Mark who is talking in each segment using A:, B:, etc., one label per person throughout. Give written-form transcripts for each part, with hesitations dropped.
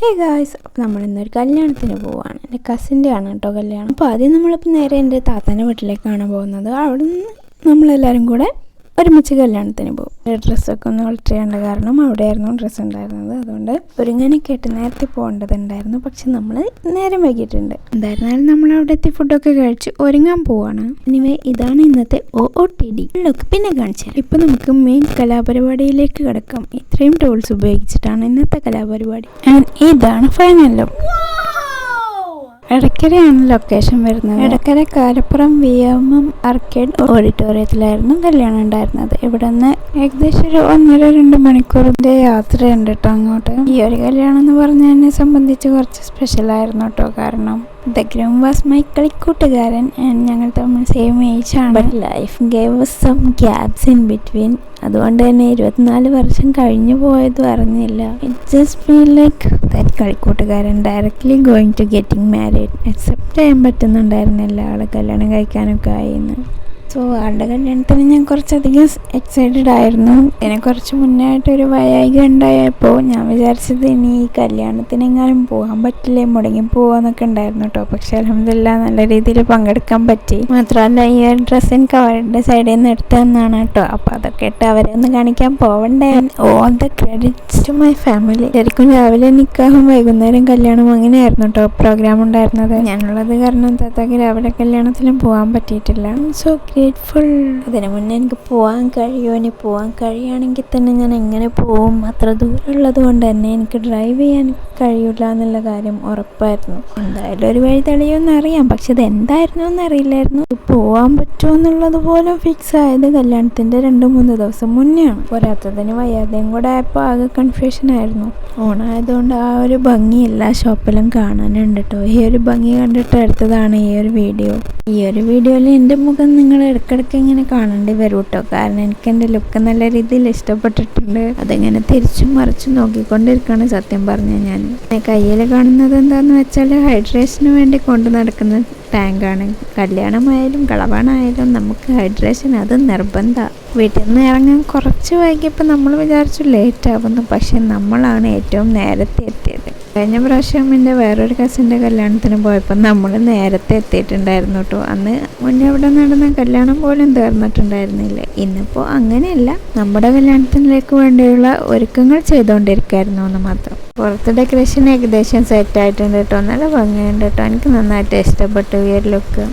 A: Hey guys, അപ്പോൾ നമ്മളിന്നൊരു കല്യാണത്തിന് പോവുകയാണ്. എൻ്റെ കസിൻ്റെ ആണ് കേട്ടോ കല്യാണം. അപ്പോൾ ആദ്യം നമ്മളിപ്പോൾ നേരെ എൻ്റെ താത്താൻ്റെ വീട്ടിലേക്കാണ് പോകുന്നത്. അവിടെ നിന്ന് നമ്മളെല്ലാവരും കൂടെ ഒരുമിച്ച് കല്യാണത്തിന് പോകും. ഡ്രസ്സൊക്കെ ഒന്ന് ഓൾട്ടർ ചെയ്യേണ്ട കാരണം അവിടെയായിരുന്നു ഡ്രസ്സ് ഉണ്ടായിരുന്നത്. അതുകൊണ്ട് ഒരുങ്ങാനൊക്കെ ആയിട്ട് നേരത്തെ പോകേണ്ടതുണ്ടായിരുന്നു. പക്ഷെ നമ്മൾ നേരം വൈകിട്ടുണ്ട്. എന്തായിരുന്നാലും നമ്മൾ അവിടെ എത്തി ഫുഡൊക്കെ കഴിച്ച് ഒരുങ്ങാൻ പോവാണ്. എനിവേ, ഇതാണ് ഇന്നത്തെ OOTD ലുക്ക്. പിന്നെ കാണിച്ചാൽ ഇപ്പോൾ നമുക്ക് മെയിൻ കലാപരിപാടിയിലേക്ക് കിടക്കാം. ഇത്രയും ടൂൾസ് ഉപയോഗിച്ചിട്ടാണ് ഇന്നത്തെ കലാപരിപാടി. ആൻഡ് ഇതാണ് ഫൈനൽ ലുക്ക്. എടക്കരയാണ് ലൊക്കേഷൻ വരുന്നത്. എടക്കര കാരപ്പുറം VMM ആർക്കേഡ് ഓഡിറ്റോറിയത്തിലായിരുന്നു കല്യാണം ഉണ്ടായിരുന്നത്. ഇവിടെ നിന്ന് ഏകദേശം ഒരു 1.5-2 മണിക്കൂറിൻ്റെ യാത്രയുണ്ട് കേട്ടോ അങ്ങോട്ട്. ഈ ഒരു കല്യാണം എന്ന് പറഞ്ഞാൽ എന്നെ സംബന്ധിച്ച് കുറച്ച് സ്പെഷ്യലായിരുന്നു കേട്ടോ. കാരണം ദ ഗ്രൂം വാസ് മൈ കളിക്കൂട്ടുകാരൻ ആൻഡ് ഞങ്ങൾ തമ്മിൽ സെയിം ഏജ് ആണ്. But life gave some gaps in between. അതുകൊണ്ട് തന്നെ 24 വർഷം കഴിഞ്ഞു പോയതും അറിഞ്ഞില്ല. It just feel like that കളിക്കൂട്ടുകാരൻ directly going to getting married. Accept ചെയ്യാൻ പറ്റുന്നുണ്ടായിരുന്നില്ല ആളെ കല്യാണം കഴിക്കാനൊക്കെ ആയിന്ന്. സോ ആളുടെ കല്യാണത്തിന് ഞാൻ കുറച്ചധികം എക്സൈറ്റഡ് ആയിരുന്നു. ഇതിനെ കുറച്ച് മുന്നേ ആയിട്ടൊരു വൈകാരിക ഉണ്ടായപ്പോൾ ഞാൻ വിചാരിച്ചത് ഇനി ഈ കല്യാണത്തിനെങ്ങാനും പോകാൻ പറ്റില്ലേ, മുടങ്ങി പോവാന്നൊക്കെ ഉണ്ടായിരുന്നു കേട്ടോ. പക്ഷെ അൽഹംദുലില്ലാ നല്ല രീതിയിൽ പങ്കെടുക്കാൻ പറ്റി. മാത്രമല്ല ഈ ഒരു ഡ്രസ്സ് എനിക്ക് അവരുടെ സൈഡിൽ നിന്ന് എടുത്തു തന്നാണ് കേട്ടോ. അപ്പോൾ അതൊക്കെ ഇട്ട് അവരെ ഒന്ന് കാണിക്കാൻ പോവണ്ടേ. All the credits to my family. ശരിക്കും രാവിലെ നിക്കാഹും വൈകുന്നേരം കല്യാണം അങ്ങനെയായിരുന്നു കേട്ടോ പ്രോഗ്രാം ഉണ്ടായിരുന്നത്. ഞാനുള്ളത് കാരണം താത്താക്ക് രാവിലെ കല്യാണത്തിലും പോകാൻ പറ്റിയിട്ടില്ല. So grateful. അതിന് മുന്നേ എനിക്ക് പോകാൻ കഴിയുമോ, ഇനി പോകാൻ കഴിയുകയാണെങ്കിൽ തന്നെ ഞാൻ എങ്ങനെ പോവും? അത്ര ദൂരമുള്ളത് കൊണ്ട് തന്നെ എനിക്ക് ഡ്രൈവ് ചെയ്യാൻ കഴിയില്ല എന്നുള്ള കാര്യം ഉറപ്പായിരുന്നു. എന്തായാലും ഒരു വഴി തെളിയുമെന്ന് അറിയാം, പക്ഷെ ഇത് എന്തായിരുന്നു എന്നറിയില്ലായിരുന്നു. പോകാൻ പറ്റുമോ എന്നുള്ളത് പോലും ഫിക്സ് ആയത് കല്യാണത്തിൻ്റെ 2-3 ദിവസം മുന്നെയാണ്. പോരാത്തതിന് വയ്യാതെയും കൂടെ ആയപ്പോൾ ആകെ കൺഫ്യൂഷൻ ആയിരുന്നു. ഓണായതുകൊണ്ട് ആ ഒരു ഭംഗി എല്ലാ ഷോപ്പിലും കാണാനുണ്ട് കേട്ടോ. ഈ ഒരു ഭംഗി കണ്ടിട്ട് എടുത്തതാണ് ഈ ഒരു വീഡിയോ. ഈ ഒരു വീഡിയോയിൽ എൻ്റെ മുഖം നിങ്ങൾ ഇടയ്ക്കിടയ്ക്ക് ഇങ്ങനെ കാണേണ്ടി വരും കേട്ടോ. കാരണം എനിക്ക് എൻ്റെ ലുക്ക് നല്ല രീതിയിൽ ഇഷ്ടപ്പെട്ടിട്ടുണ്ട്. അതിങ്ങനെ തിരിച്ചും മറിച്ചും നോക്കിക്കൊണ്ടിരിക്കുകയാണ് സത്യം പറഞ്ഞാൽ. ഞാൻ കയ്യിൽ കാണുന്നത് എന്താണെന്ന് വെച്ചാൽ ഹൈഡ്രേഷന് വേണ്ടി കൊണ്ട് നടക്കുന്ന ടാങ്കാണ്. കല്യാണമായാലും കളവാണായാലും നമുക്ക് ഹൈഡ്രേഷൻ അത് നിർബന്ധമാണ്. വീട്ടിൽ നിന്ന് ഇറങ്ങാൻ കുറച്ച് വൈകിയപ്പോൾ നമ്മൾ വിചാരിച്ചു ലേറ്റ് ആവുന്നു. പക്ഷെ നമ്മളാണ് ഏറ്റവും നേരത്തെ എത്തിയത്. കഴിഞ്ഞ പ്രാവശ്യം എൻ്റെ വേറൊരു കസിൻ്റെ കല്യാണത്തിന് പോയപ്പോൾ നമ്മൾ നേരത്തെ എത്തിയിട്ടുണ്ടായിരുന്നു കേട്ടോ. അന്ന് മുന്നേ ഇവിടെ നടന്ന കല്യാണം പോലും തീർന്നിട്ടുണ്ടായിരുന്നില്ല. ഇന്നിപ്പോൾ അങ്ങനെയല്ല, നമ്മുടെ കല്യാണത്തിലേക്ക് വേണ്ടിയുള്ള ഒരുക്കങ്ങൾ ചെയ്തുകൊണ്ടിരിക്കുകയായിരുന്നു എന്ന് മാത്രം. പുറത്ത് ഡെക്കറേഷൻ ഏകദേശം സെറ്റായിട്ടുണ്ട് കേട്ടോ. നല്ല ഭംഗിയുണ്ട് കേട്ടോ. എനിക്ക് നന്നായിട്ട് ഇഷ്ടപ്പെട്ടു ഈ ഒരു ലുക്ക്.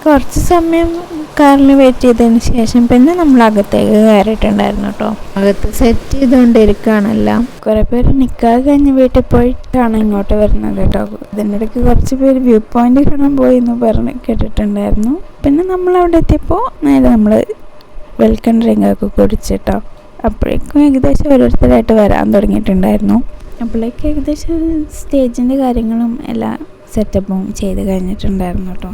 A: കുറച്ച് സമയം കാറിൽ വെയിറ്റ് ചെയ്തതിന് ശേഷം പിന്നെ നമ്മൾ അകത്തേക്ക് കയറിയിട്ടുണ്ടായിരുന്നു കേട്ടോ. അകത്ത് സെറ്റ് ചെയ്തുകൊണ്ടിരിക്കുകയാണല്ല. കുറേ പേര് നിക്കാഹ് കഴിഞ്ഞ് വീട്ടിൽ പോയിട്ടാണ് ഇങ്ങോട്ട് വരുന്നത് കേട്ടോ. ഇതിൻ്റെ ഇടയ്ക്ക് കുറച്ച് പേര് വ്യൂ പോയിന്റ് കാണാൻ പോയി എന്ന് പറഞ്ഞ് കേട്ടിട്ടുണ്ടായിരുന്നു. പിന്നെ നമ്മളവിടെ എത്തിയപ്പോൾ നേരെ നമ്മൾ വെൽക്കം ഡ്രിങ്കൊക്കെ കുടിച്ചിട്ടോ. അപ്പോഴേക്കും ഏകദേശം ഓരോരുത്തരായിട്ട് വരാൻ തുടങ്ങിയിട്ടുണ്ടായിരുന്നു. അപ്പോഴേക്കും ഏകദേശം സ്റ്റേജിൻ്റെ കാര്യങ്ങളും എല്ലാ സെറ്റപ്പും ചെയ്ത് കഴിഞ്ഞിട്ടുണ്ടായിരുന്നു കേട്ടോ.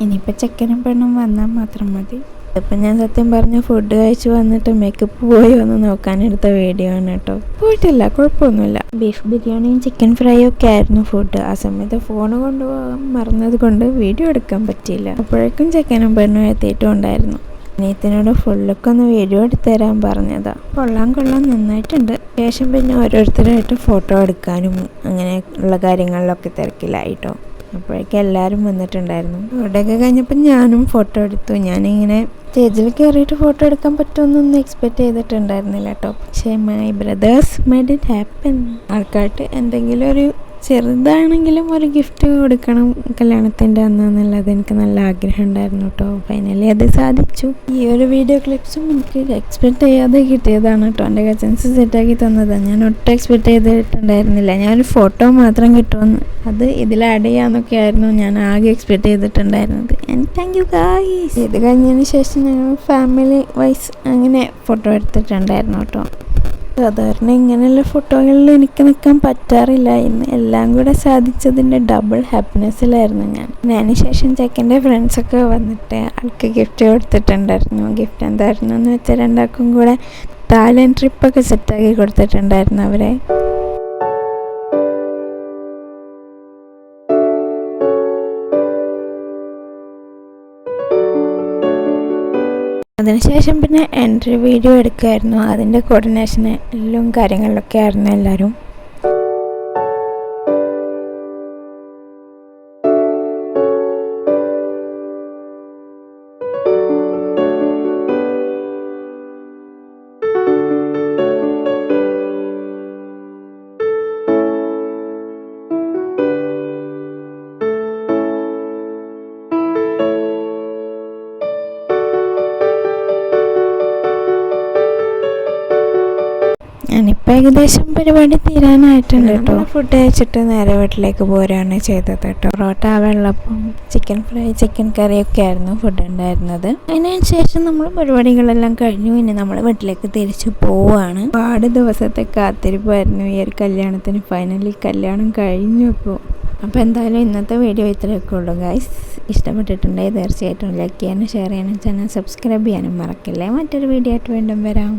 A: ഇനിയിപ്പോൾ ചെക്കനും പെണ്ണും വന്നാൽ മാത്രം മതി. ഇപ്പം ഞാൻ സത്യം പറഞ്ഞ ഫുഡ് കഴിച്ച് വന്നിട്ട് മേക്കപ്പ് പോയോ എന്ന് നോക്കാനെടുത്ത വീഡിയോ ആണ് കേട്ടോ. പോയിട്ടില്ല, കുഴപ്പമൊന്നുമില്ല. ബീഫ് ബിരിയാണിയും ചിക്കൻ ഫ്രൈയും ഒക്കെ ആയിരുന്നു ഫുഡ്. ആ സമയത്ത് ഫോൺ കൊണ്ടുപോകാൻ മറന്നത് കൊണ്ട് വീഡിയോ എടുക്കാൻ പറ്റിയില്ല. അപ്പോഴേക്കും ചെക്കനും പെണ്ണും എത്തിയിട്ടും ഉണ്ടായിരുന്നു. അനിയത്തിനോട് ഫുള്ളൊക്കെ വീഡിയോ എടുത്ത് തരാൻ പറഞ്ഞതാ. കൊള്ളാൻ നന്നായിട്ടുണ്ട്. ശേഷം പിന്നെ ഓരോരുത്തരായിട്ട് ഫോട്ടോ എടുക്കാനും അങ്ങനെ ഉള്ള കാര്യങ്ങളിലൊക്കെ തിരക്കിലായിട്ടോ. അപ്പോഴേക്കും എല്ലാവരും വന്നിട്ടുണ്ടായിരുന്നു. അവിടെയൊക്കെ കഴിഞ്ഞപ്പോൾ ഞാനും ഫോട്ടോ എടുത്തു. ഞാനിങ്ങനെ സ്റ്റേജിൽ കയറിയിട്ട് ഫോട്ടോ എടുക്കാൻ പറ്റുമെന്നൊന്നും എക്സ്പെക്റ്റ് ചെയ്തിട്ടുണ്ടായിരുന്നില്ല കേട്ടോ. പക്ഷേ my brothers made it happen. ആൾക്കാർക്ക് എന്തെങ്കിലും ഒരു ചെറുതാണെങ്കിലും ഒരു ഗിഫ്റ്റ് കൊടുക്കണം കല്യാണത്തിൻ്റെ അന്നെന്നുള്ളത് എനിക്ക് നല്ല ആഗ്രഹം ഉണ്ടായിരുന്നു കേട്ടോ. ഫൈനലി അത് സാധിച്ചു. ഈ ഒരു വീഡിയോ ക്ലിപ്സും എനിക്ക് എക്സ്പെക്റ്റ് ചെയ്യാതെ കിട്ടിയതാണ് കേട്ടോ. എൻ്റെ കസിൻസ് സെറ്റാക്കി തന്നതാണ്. ഞാൻ ഒട്ടും എക്സ്പെക്റ്റ് ചെയ്തിട്ടുണ്ടായിരുന്നില്ല. ഞാനൊരു ഫോട്ടോ മാത്രം കിട്ടുമെന്ന്, അത് ഇതിൽ ആഡ് ചെയ്യാമെന്നൊക്കെ ആയിരുന്നു ഞാൻ ആകെ എക്സ്പെക്റ്റ് ചെയ്തിട്ടുണ്ടായിരുന്നത്. And thank you guys. ഇത് കഴിഞ്ഞതിന് ശേഷം ഞങ്ങൾ ഫാമിലി വൈസ് അങ്ങനെ ഫോട്ടോ എടുത്തിട്ടുണ്ടായിരുന്നു കേട്ടോ. സാധാരണ ഇങ്ങനെയുള്ള ഫോട്ടോകളിൽ എനിക്ക് നിൽക്കാൻ പറ്റാറില്ല. ഇന്ന് എല്ലാം കൂടെ സാധിച്ചതിൻ്റെ ഡബിൾ ഹാപ്പിനെസ്സിലായിരുന്നു ഞാൻ. അതിന് ശേഷം ചെക്കൻ്റെ ഫ്രണ്ട്സൊക്കെ വന്നിട്ട് ആൾക്ക് ഗിഫ്റ്റ് കൊടുത്തിട്ടുണ്ടായിരുന്നു. ഗിഫ്റ്റ് എന്തായിരുന്നു എന്ന് വെച്ചാൽ രണ്ടാൾക്കും കൂടെ തായ്ലൻഡ് ട്രിപ്പൊക്കെ സെറ്റാക്കി കൊടുത്തിട്ടുണ്ടായിരുന്നു അവരെ. അതിനുശേഷം പിന്നെ എൻട്രി വീഡിയോ എടുക്കുമായിരുന്നു. അതിൻ്റെ കോർഡിനേഷന് എല്ലാം കാര്യങ്ങളിലൊക്കെ ആയിരുന്നു എല്ലാവരും. ഞാനിപ്പോൾ ഏകദേശം പരിപാടി തീരാനായിട്ടുണ്ട് കേട്ടോ. ഫുഡ് കഴിച്ചിട്ട് നേരെ വീട്ടിലേക്ക് പോരുകയാണ് ചെയ്തത് കേട്ടോ. പൊറോട്ട, വെള്ളപ്പം, ചിക്കൻ ഫ്രൈ, ചിക്കൻ കറിയൊക്കെ ആയിരുന്നു ഫുഡ് ഉണ്ടായിരുന്നത്. അതിനുശേഷം നമ്മൾ പരിപാടികളെല്ലാം കഴിഞ്ഞു. ഇനി നമ്മൾ വീട്ടിലേക്ക് തിരിച്ചു പോവുകയാണ്. ഒരുപാട് ദിവസത്തെ കാത്തിരിപ്പായിരുന്നു ഈ ഒരു കല്യാണത്തിന്. ഫൈനലി കല്യാണം കഴിഞ്ഞു. അപ്പോൾ എന്തായാലും ഇന്നത്തെ വീഡിയോ ഇത്രയൊക്കെ ഉള്ളൂ ഗൈസ്. ഇഷ്ടപ്പെട്ടിട്ടുണ്ടെങ്കിൽ തീർച്ചയായിട്ടും ലൈക്ക് ചെയ്യാനും ഷെയർ ചെയ്യാനും ചാനൽ സബ്സ്ക്രൈബ് ചെയ്യാനും മറക്കില്ലേ. മറ്റൊരു വീഡിയോ ആയിട്ട് വീണ്ടും വരാം.